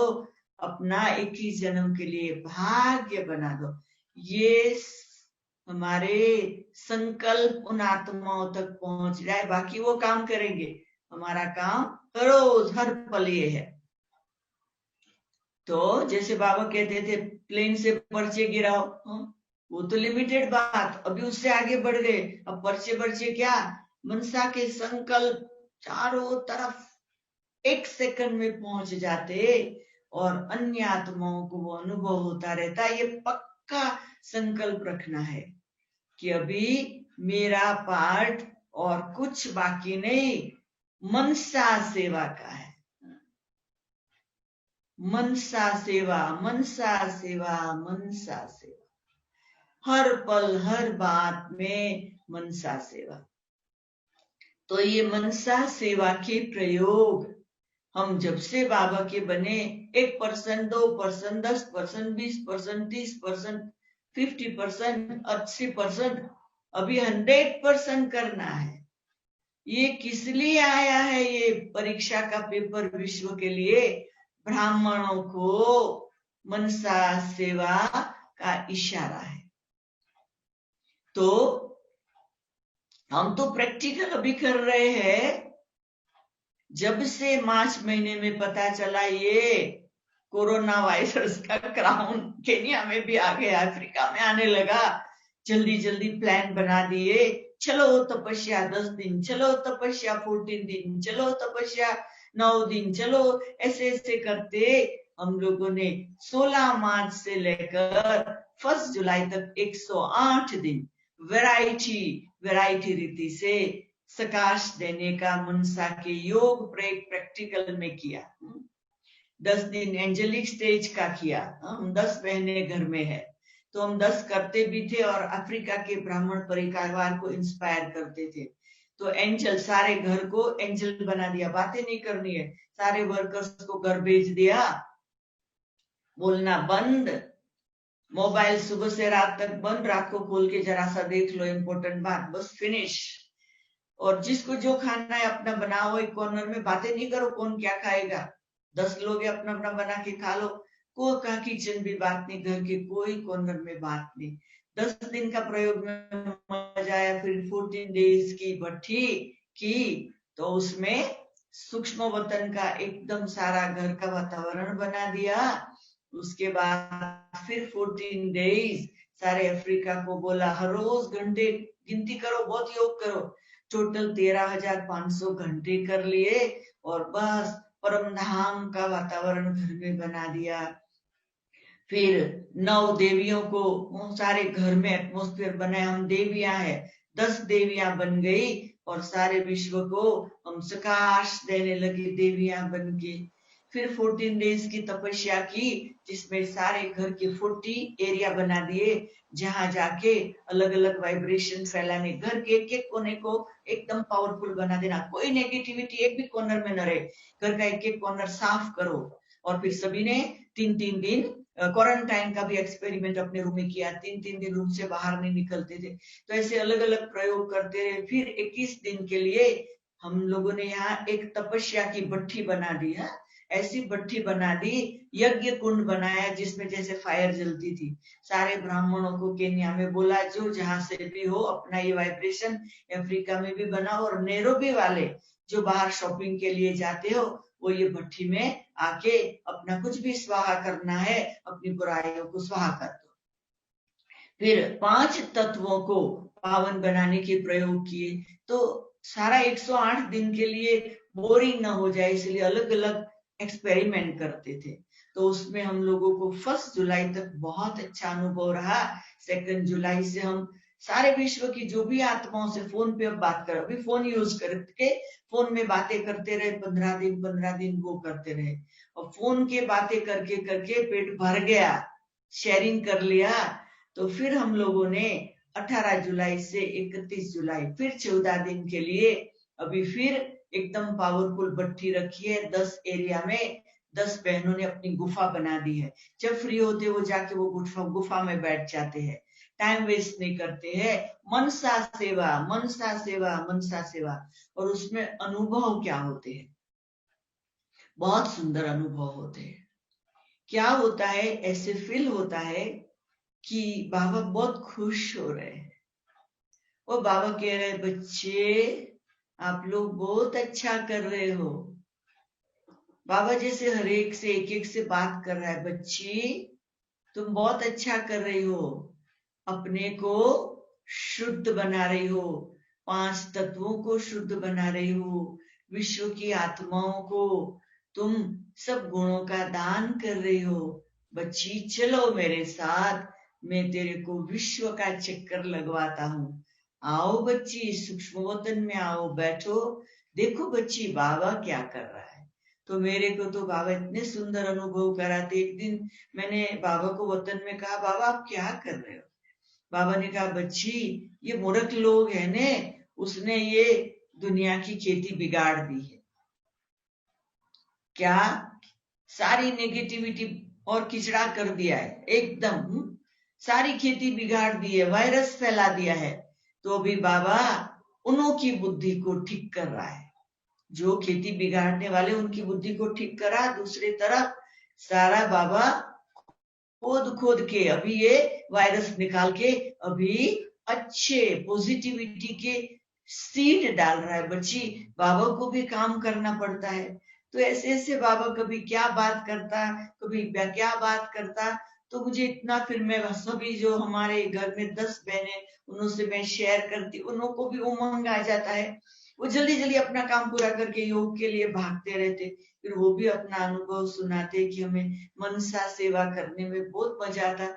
A: अपना एक ही जन्म के लिए भाग्य बना दो। ये हमारे संकल्प उन आत्माओं तक पहुंच जाए, बाकी वो काम करेंगे, हमारा काम रोज हर पल ये है। तो जैसे बाबा कहते थे प्लेन से पर्चे गिराओ, वो तो लिमिटेड बात, अभी उससे आगे बढ़ गए, अब पर्चे क्या, मनसा के संकल्प चारों तरफ एक सेकंड में पहुंच जाते और अन्य आत्माओं को वो अनुभव होता रहता। ये पक्का संकल्प रखना है कि अभी मेरा पार्ट और कुछ बाकी नहीं, मनसा सेवा का है। मनसा सेवा, मनसा सेवा, मनसा सेवा, हर पल हर बात में मनसा सेवा। तो ये मनसा सेवा के प्रयोग हम जब से बाबा के बने 1%, 2%, 10%, 20%, 30%, 50%, 80%, अभी 100% करना है। ये किस लिए आया है? ये परीक्षा का पेपर विश्व के लिए ब्राह्मणों को मनसा सेवा का इशारा है। तो हम तो प्रैक्टिकल अभी कर रहे हैं। जब से मार्च महीने में पता चला ये कोरोना वायरस का क्राउन केन्या में भी आ गया, अफ्रीका में आने लगा, जल्दी जल्दी प्लान बना दिए। चलो तपस्या 10 दिन, चलो तपस्या 14 दिन, चलो तपस्या 9 दिन, चलो ऐसे ऐसे करते हम लोगों ने 16 मार्च से लेकर 1 जुलाई तक 108 दिन वैरायटी रीति से सकाश देने का मनसा के योग प्रैक्टिकल में किया। 10 दिन एंजेलिक स्टेज का किया। हम 10 बहनें घर में है तो हम 10 करते भी थे और अफ्रीका के ब्राह्मण परिवार को इंस्पायर करते थे। तो एंजल, सारे घर को एंजल बना दिया, बातें नहीं करनी है, सारे वर्कर्स को घर भेज दिया, बोलना बंद, मोबाइल सुबह से रात तक बंद, रात को खोल के जरा सा देख लो, इम्पोर्टेंट बात, बस फिनिश। और जिसको जो खाना है अपना बनाओ, एक कॉर्नर में, बातें नहीं करो कौन क्या खाएगा, 10 लोग अपना अपना बना के खा लो, कोई का किचन भी बात नहीं, घर के कोई कॉर्नर में बात नहीं। 10 दिन का प्रयोग में मजा आया। फिर 14 डेज की भट्ठी की तो उसमें सूक्ष्म वतन का एकदम सारा घर का वातावरण बना दिया। उसके बाद फिर 14 डेज सारे अफ्रीका को बोला हर रोज घंटे गिनती करो, बहुत योग करो। टोटल 13,500 घंटे कर लिए और बस परम धाम का वातावरण घर में बना दिया। फिर 9 देवियों को सारे घर में एटमॉस्फेयर बनाया। हम देवियां हैं, 10 देवियां बन गई और सारे विश्व को हम सकाश देने लगे देवियां बन के। फिर 14 डेज की तपस्या की जिसमें सारे घर के 40 एरिया बना दिए जहां जाके अलग अलग वाइब्रेशन फैलाने, घर के एक कोने को एकदम पावरफुल बना देना, कोई नेगेटिविटी एक भी कॉर्नर में न रहे, घर का एक कॉर्नर साफ करो। और फिर सभी ने 3-3 दिन क्वारंटाइन का भी एक्सपेरिमेंट अपने रूम में किया, 3-3 दिन रूम से बाहर नहीं निकलते थे। तो ऐसे अलग अलग प्रयोग करते रहे। फिर 21 दिन के लिए हम लोगों ने यहाँ एक तपस्या की भट्ठी बना दी है, ऐसी भट्ठी बना दी, यज्ञ कुंड बनाया जिसमें जैसे फायर जलती थी। सारे ब्राह्मणों को केन्या में बोला जो जहां से भी हो अपना ये वाइब्रेशन अफ्रीका में भी बनाओ, और नैरोबी वाले जो बाहर शॉपिंग के लिए जाते हो वो ये भट्ठी में आके अपना कुछ भी स्वाहा करना है, अपनी बुराइयों को स्वाहा कर दो। फिर 5 तत्वों को पावन बनाने के प्रयोग किए। तो सारा 108 दिन के लिए बोरिंग ना हो जाए इसलिए अलग अलग एक्सपेरिमेंट करते थे। तो उसमें हम लोगों को 1 जुलाई तक बहुत अच्छा अनुभव रहा। 2 जुलाई से हम सारे विश्व की जो भी आत्माओं से फोन पे अब बात कर, अभी फोन यूज करके फोन में बातें करते रहे, 15 दिन वो करते रहे। और फोन के बातें करके करके पेट भर गया, शेयरिंग कर लिया। तो फिर हम लोगों ने 18 जुलाई से 31 जुलाई फिर 14 दिन के लिए अभी फिर एकदम पावरफुल भट्ठी रखी है। 10 एरिया में 10 बहनों ने अपनी गुफा बना दी है। जब फ्री होते वो जाके वो गुफा में बैठ जाते हैं, टाइम वेस्ट नहीं करते हैं। मनसा सेवा, मनसा सेवा, मनसा सेवा। और उसमें अनुभव क्या होते हैं, बहुत सुंदर अनुभव होते हैं। क्या होता है, ऐसे फील होता है कि बाबा बहुत खुश हो रहे हैं। वो बाबा कह रहे बच्चे आप लोग बहुत अच्छा कर रहे हो। बाबा जैसे हर एक से एक एक से बात कर रहा है, बच्ची तुम बहुत अच्छा कर रही हो, अपने को शुद्ध बना रही हो, 5 तत्वों को शुद्ध बना रही हो, विश्व की आत्माओं को तुम सब गुणों का दान कर रही हो। बच्ची चलो मेरे साथ, मैं तेरे को विश्व का चक्कर लगवाता हूँ। आओ बच्ची, सूक्ष्म वतन में आओ, बैठो, देखो बच्ची बाबा क्या कर रहा है। तो मेरे को तो बाबा इतने सुंदर अनुभव कराते। एक दिन मैंने बाबा को वतन में कहा, बाबा आप क्या कर रहे हो? बाबा ने कहा, बच्ची ये मूर्ख लोग है ने, उसने ये दुनिया की खेती बिगाड़ दी है। क्या? सारी नेगेटिविटी और किचड़ा कर दिया है एकदम। सारी खेती बिगाड़ दी है, वायरस फैला दिया है। तो अभी बाबा उन्हों की बुद्धि को ठीक कर रहा है। जो खेती बिगाड़ने वाले उनकी बुद्धि को ठीक करा, दूसरी तरफ सारा बाबा खोद खोद के अभी ये वायरस निकाल के अभी अच्छे पॉजिटिविटी के सीड डाल रहा है। बच्ची बाबा को भी काम करना पड़ता है। तो ऐसे ऐसे बाबा कभी क्या बात करता, कभी क्या बात करता। तो मुझे इतना, फिर मैं सभी जो हमारे घर में 10 बहनें, उनसे मैं शेयर करती, उन्हों को भी उमंग आ जाता है। वो जल्दी जल्दी अपना काम पूरा करके योग के लिए भागते रहते। फिर वो भी अपना अनुभव सुनाते कि हमें मनसा सेवा करने में बहुत मजा आता।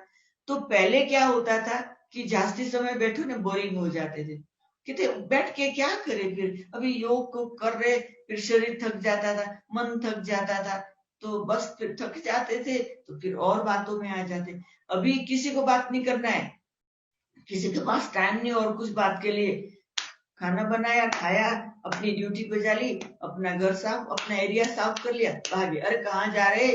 A: तो पहले क्या होता था कि जास्ती समय बैठो ना, बोरिंग हो जाते थे, कहते बैठ के क्या करे। फिर अभी योग को कर रहे, फिर शरीर थक जाता था, मन थक जाता था, तो बस फिर थक जाते थे, तो फिर और बातों में आ जाते। अभी किसी को बात नहीं करना है, किसी के पास टाइम नहीं और कुछ बात के लिए। खाना बनाया, खाया, अपनी ड्यूटी बजा ली, अपना घर साफ, अपना एरिया साफ कर लिया, भागे। अरे कहाँ जा रहे?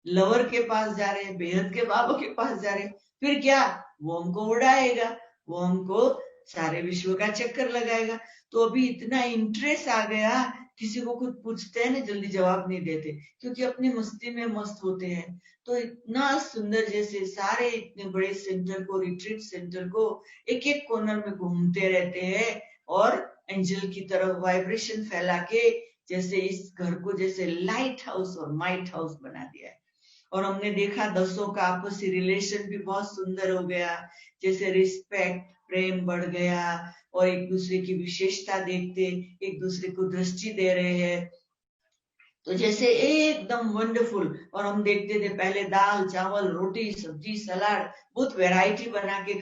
A: लवर के पास जा रहे, बेहद के बाबा के पास जा रहे। फिर क्या? वो हमको उड़ाएगा, वो हमको सारे विश्व का चक्कर लगाएगा। तो अभी इतना इंटरेस्ट आ गया, किसी को कुछ पूछते हैं ना जल्दी जवाब नहीं देते, क्योंकि अपनी मस्ती में मस्त होते हैं। तो इतना सुंदर, जैसे सारे इतने बड़े सेंटर को, रिट्रीट सेंटर को एक एक कॉर्नर में घूमते रहते हैं और एंजल की तरह वाइब्रेशन फैला के, जैसे इस घर को जैसे लाइट हाउस और माइट हाउस बना दिया है। और हमने देखा 10 का आपसी रिलेशन भी बहुत सुंदर हो गया, जैसे रिस्पेक्ट, प्रेम बढ़ गया, और एक दूसरे की विशेषता देखते एक दूसरे को दृष्टि दे रहे हैं। तो जैसे एकदम वंडरफुल। और हम देखते थे पहले दाल चावल रोटी सब्जी सलाद, बहुत वैरायटी बना के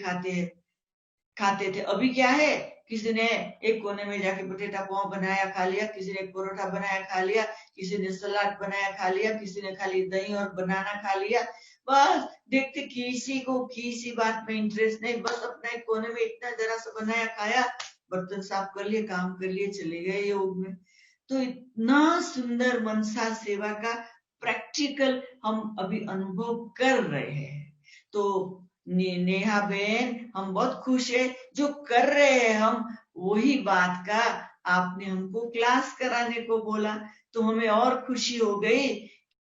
A: खाते थे। अभी क्या है, किसी ने एक कोने में जाके पटेटा पाव बनाया खा लिया, किसी ने एक परोठा बनाया खा लिया, किसी ने सलाद बनाया खा लिया, किसी ने खाली दही और बनाना खा लिया। बस देखते किसी को किसी बात में इंटरेस्ट नहीं, बस अपना एक कोने में इतना जरा सा बनाया खाया, बर्तन साफ कर लिए, काम कर लिए, चले गए योग में। तो इतना सुंदर मनसा सेवा का प्रैक्टिकल हम अभी अनुभव कर रहे हैं। तो नेहा बहन, हम बहुत खुश है जो कर रहे हैं हम, वही बात का आपने हमको क्लास कराने को बोला, तो हमें और खुशी हो गई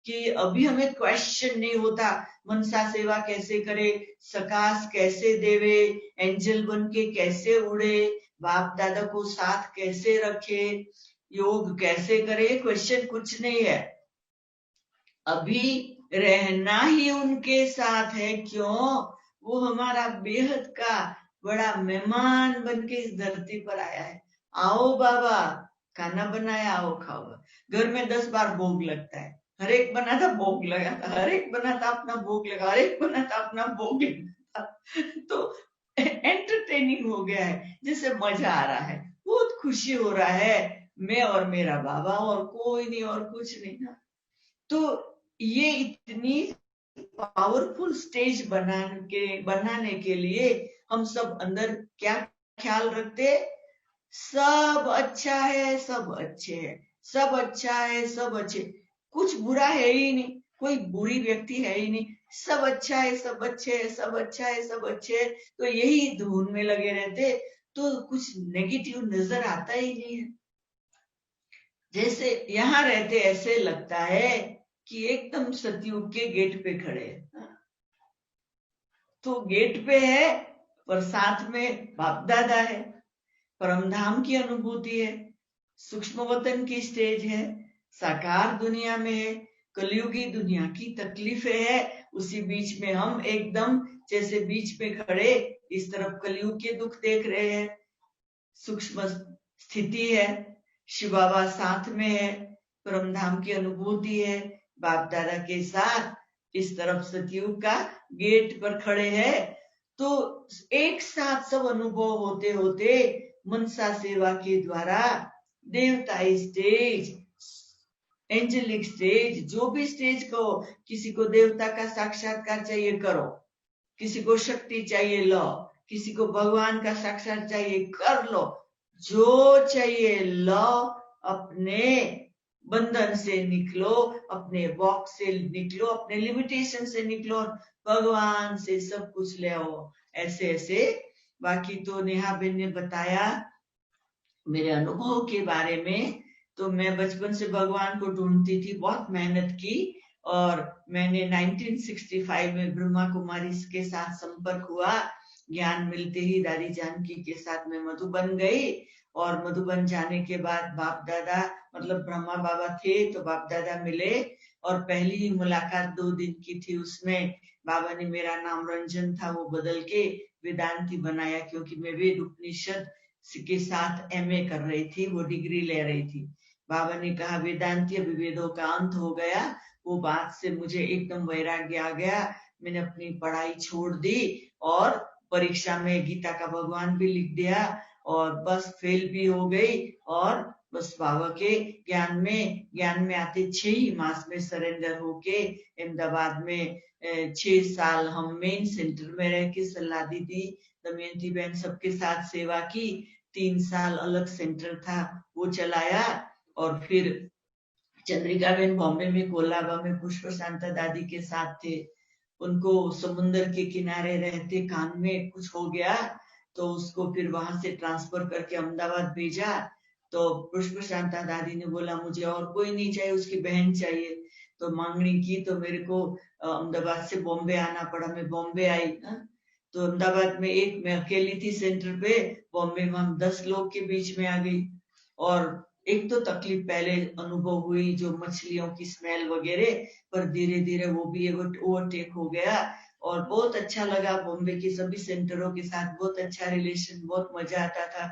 A: कि अभी हमें क्वेश्चन नहीं होता मनसा सेवा कैसे करे, सकाश कैसे देवे, एंजल बन के कैसे उड़े, बाप दादा को साथ कैसे रखे, योग कैसे करे, क्वेश्चन कुछ नहीं है। अभी रहना ही उनके साथ है। क्यों? वो हमारा बेहद का बड़ा मेहमान बन के इस धरती पर आया है। आओ बाबा, खाना बनाया, आओ खाओ। घर में 10 बार भोग लगता है, हर एक बना था भोग लगा था, हर एक बना था अपना भोग लगा, हर एक बना था अपना भोग लगा था। तो एंटरटेनिंग हो गया है, जिससे मजा आ रहा है, बहुत खुशी हो रहा है। मैं और मेरा बाबा, और कोई नहीं और कुछ नहीं ना। तो ये इतनी पावरफुल स्टेज बनाने के लिए हम सब अंदर क्या ख्याल रखते? सब अच्छा है, सब अच्छे है, सब अच्छा है, सब अच्छे, कुछ बुरा है ही नहीं, कोई बुरी व्यक्ति है ही नहीं, सब अच्छा है, सब अच्छे है, सब अच्छा है, सब अच्छे है। तो यही धुन में लगे रहते, तो कुछ नेगेटिव नजर आता ही नहीं है। जैसे यहाँ रहते ऐसे लगता है कि एकदम सतयुग के गेट पे खड़े हैं। तो गेट पे है पर साथ में बाप दादा है, परमधाम की अनुभूति है, सूक्ष्म वतन की स्टेज है, साकार दुनिया में है, कलयुगी दुनिया की तकलीफें है, उसी बीच में हम एकदम जैसे बीच में खड़े इस तरफ कलयुग के दुख देख रहे हैं, सूक्ष्म स्थिति है। शिव बाबा साथ में है, परम धाम की अनुभूति है, बाप दादा के साथ इस तरफ सतयुग का गेट पर खड़े हैं। तो एक साथ सब अनुभव होते होते मनसा सेवा के द्वारा देवता स्टेज, एंजेलिक स्टेज, जो भी स्टेज को, किसी को देवता का साक्षात्कार चाहिए करो, किसी को शक्ति चाहिए लो, किसी को भगवान का साक्षात चाहिए कर लो, जो चाहिए लो, अपने बंधन से निकलो, अपने बॉक्स से निकलो, अपने लिमिटेशन से निकलो, भगवान से सब कुछ ले आओ। ऐसे ऐसे बाकी तो नेहा बेन ने बताया मेरे अनुभव के बारे में। तो मैं बचपन से भगवान को ढूंढती थी, बहुत मेहनत की, और मैंने 1965 में ब्रह्मा कुमारी के साथ संपर्क हुआ। ज्ञान मिलते ही दादी जानकी के साथ मैं मधुबन गई, और मधुबन जाने के बाद बाप दादा, मतलब ब्रह्मा बाबा थे तो बाप दादा मिले, और पहली ही मुलाकात 2 दिन की थी। उसमें बाबा ने मेरा नाम रंजन था, वो बदल के वेदांती बनाया, क्योंकि मैं वेद उपनिषद के साथ एमए कर रही थी, वो डिग्री ले रही थी। बाबा ने कहा वेदांती अभी वेदों का अंत हो गया। वो बात से मुझे एकदम वैराग्य आ गया। मैंने अपनी पढ़ाई छोड़ दी और परीक्षा में गीता का भगवान भी लिख दिया, और बस फेल भी हो गई, और बस बाबा के ज्ञान में आते 6 ही मास में सरेंडर होके अहमदाबाद में 6 साल हम मेन सेंटर में रह के सलाह दी थी, दमयंती बहन सबके साथ सेवा की। 3 साल अलग सेंटर था वो चलाया, और फिर चंद्रिका बहन बॉम्बे में कोलाबा में पुष्प शांता दादी के साथ थे। उनको समुन्दर के किनारे रहते कान में कुछ हो गया, तो उसको फिर वहां से ट्रांसफर करके अहमदाबाद भेजा। तो पुष्प शांता दादी ने बोला मुझे और कोई नहीं चाहिए, उसकी बहन चाहिए। तो मांगनी की, तो मेरे को अहमदाबाद से बॉम्बे आना पड़ा। मैं बॉम्बे आई ना, तो अहमदाबाद में एक मैं अकेली थी सेंटर पे, बॉम्बे में हम 10 लोग के बीच में आ गई। और एक तो तकलीफ पहले अनुभव हुई, जो मछलियों की स्मेल वगैरह, पर धीरे धीरे वो भी ओवरटेक हो गया, और बहुत अच्छा लगा। बॉम्बे के सभी सेंटरों के साथ बहुत अच्छा रिलेशन, बहुत मजा आता था।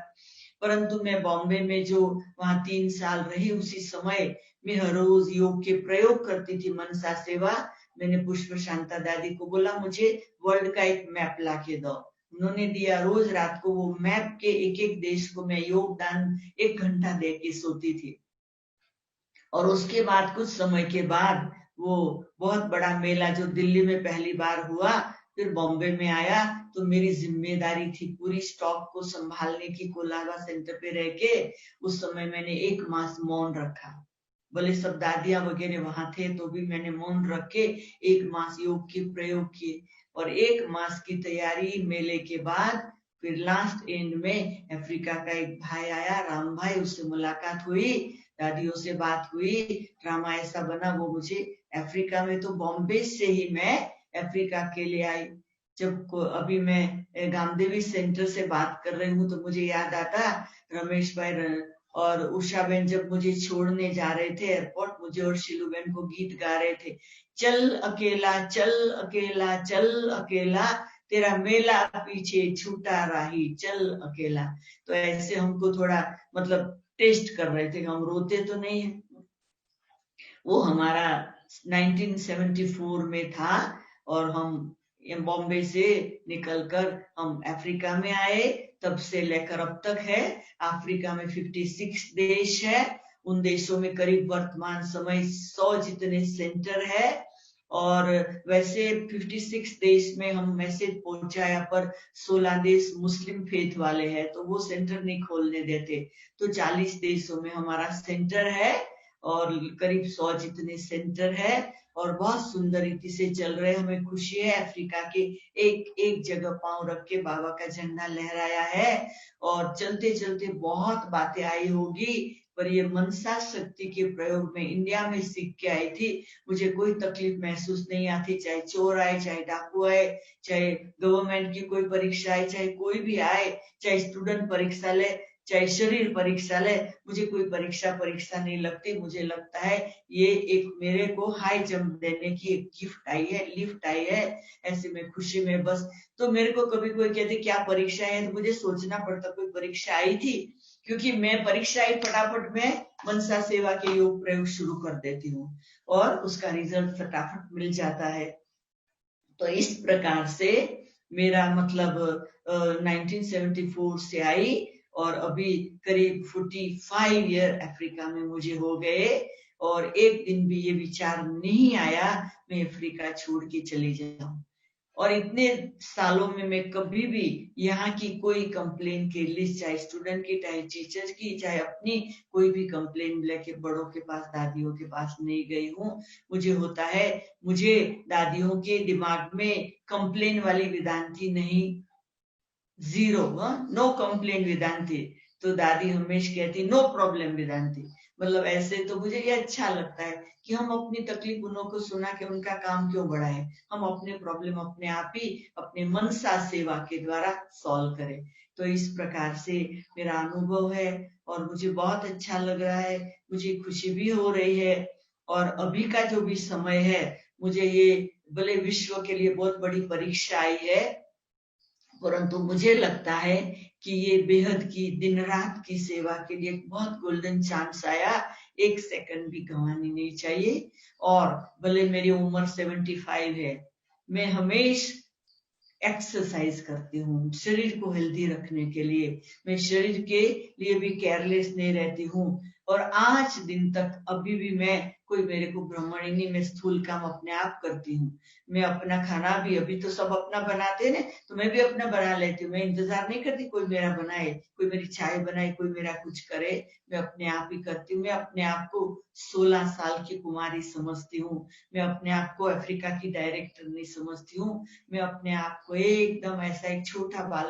A: परंतु मैं बॉम्बे में जो वहां 3 साल रही, उसी समय मैं हर रोज योग के प्रयोग करती थी, मनसा सेवा। मैंने पुष्प शांता दादी को बोला मुझे वर्ल्ड का एक मैप ला के दो, उन्होंने दिया। रोज रात को वो मैप के एक एक देश को मैं योगदान 1 घंटा दे के सोती थी। और उसके बाद कुछ समय के बाद वो बहुत बड़ा मेला जो दिल्ली में पहली बार हुआ, फिर बॉम्बे में आया, तो मेरी जिम्मेदारी थी पूरी स्टॉक को संभालने की कोलाबा सेंटर पे रह के। उस समय मैंने 1 मास मौन रखा, भले सब दादियां वगैरह वहां थे, तो भी मैंने मौन रख के 1 मास योग के प्रयोग किए। और 1 मास की तैयारी मेले के बाद फिर लास्ट एंड में अफ्रीका का एक भाई आया, राम भाई, उससे मुलाकात हुई, दादियों से बात हुई। ड्रामा ऐसा बना, वो मुझे अफ्रीका में, तो बॉम्बे से ही मैं अफ्रीका के लिए आई। जब अभी मैं गामदेवी सेंटर से बात कर रही हूँ, तो मुझे याद आता रमेश भाई और उषा बहन जब मुझे छोड़ने जा रहे थे एयरपोर्ट, मुझे और शीलू बहन को गीत गा रहे थे, चल अकेला चल अकेला चल अकेला, तेरा मेला पीछे छूटा राही, चल अकेला। तो ऐसे हमको थोड़ा मतलब टेस्ट कर रहे थे, हम रोते तो नहीं है। वो हमारा 1974 में था, और हम बॉम्बे से निकलकर हम अफ्रीका में आए। तब से लेकर अब तक है, अफ्रीका में 56 देश है। उन देशों में करीब वर्तमान समय 100 जितने सेंटर है। और वैसे 56 देश में हम मैसेज पहुंचाया, पर 16 देश मुस्लिम फेथ वाले हैं, तो वो सेंटर नहीं खोलने देते। तो 40 देशों में हमारा सेंटर है, और करीब 100 जितने सेंटर है, और बहुत सुंदर रीति से चल रहे। हमें खुशी है, अफ्रीका के एक एक जगह पांव रख के बाबा का झंडा लहराया है, और चलते चलते बहुत बातें आई होगी, पर ये मनसा शक्ति के प्रयोग में इंडिया में सीख के आई थी। मुझे कोई तकलीफ महसूस नहीं आती, चाहे चोर आए, चाहे डाकू आए, चाहे गवर्नमेंट की कोई परीक्षा आए, चाहे कोई भी आए, चाहे स्टूडेंट परीक्षा ले, चाहे शरीर परीक्षा ले, मुझे कोई परीक्षा नहीं लगती। मुझे लगता है ये एक मेरे को हाई जंप देने की एक गिफ्ट आई है, लिफ्ट आई है। ऐसे में खुशी में बस। तो मेरे को कभी कोई कहते क्या परीक्षा है, तो मुझे सोचना पड़ता कोई परीक्षा आई थी, क्योंकि मैं परीक्षा ही फटाफट में मनसा सेवा के योग प्रयोग शुरू कर देती हूँ और उसका रिजल्ट फटाफट मिल जाता है। तो इस प्रकार से मेरा मतलब 1974 से आई और अभी करीब 45 ईयर अफ्रीका में मुझे हो गए और एक दिन भी ये विचार नहीं आया मैं अफ्रीका छोड़ के चली जाऊं। और इतने सालों में मैं कभी भी यहाँ की कोई कंप्लेन के लिस्ट, चाहे स्टूडेंट की, चाहे टीचर की, चाहे अपनी कोई भी कंप्लेन लेके बड़ों के पास, दादियों के पास नहीं गई हूँ। मुझे होता है, मुझे दादियों के दिमाग में कंप्लेन वाली वेदांती नहीं, जीरो, नो कंप्लेन वेदांती। तो दादी हमेशा कहती नो प्रॉब्लम वेदांती। मतलब ऐसे तो मुझे ये अच्छा लगता है कि हम अपनी तकलीफ उन्हों को सुना के उनका काम क्यों बढ़ाए, हम अपने प्रॉब्लम अपने आप ही अपने मनसा सेवा के द्वारा सॉल्व करें। तो इस प्रकार से मेरा अनुभव है और मुझे बहुत अच्छा लग रहा है, मुझे खुशी भी हो रही है। और अभी का जो भी समय है, मुझे ये भले विश्व के लिए बहुत बड़ी परीक्षा आई है, परंतु मुझे लगता है कि ये बेहद की दिन रात की सेवा के लिए बहुत गोल्डन चांस आया, एक सेकंड भी गंवानी नहीं चाहिए। और भले मेरी उम्र 75 है, मैं हमेशा एक्सरसाइज करती हूँ शरीर को हेल्दी रखने के लिए, मैं शरीर के लिए भी केयरलेस नहीं रहती हूँ। और आज दिन तक अभी भी मैं कोई मेरे को ब्राह्मणी नहीं, मैं स्थूल काम अपने आप करती हूँ। मैं अपना खाना भी, अभी तो सब अपना बनाते हैं, तो मैं भी अपना बना लेती हूँ। मैं इंतजार नहीं करती कोई मेरा बनाए, कोई मेरी चाय बनाए, कोई मेरा कुछ करे, मैं अपने आप ही करती हूँ। मैं अपने आप को 16 साल की कुमारी समझती हूँ, मैं अपने आप को अफ्रीका की डायरेक्टर नहीं समझती हूँ, मैं अपने आप को एकदम ऐसा एक छोटा बालक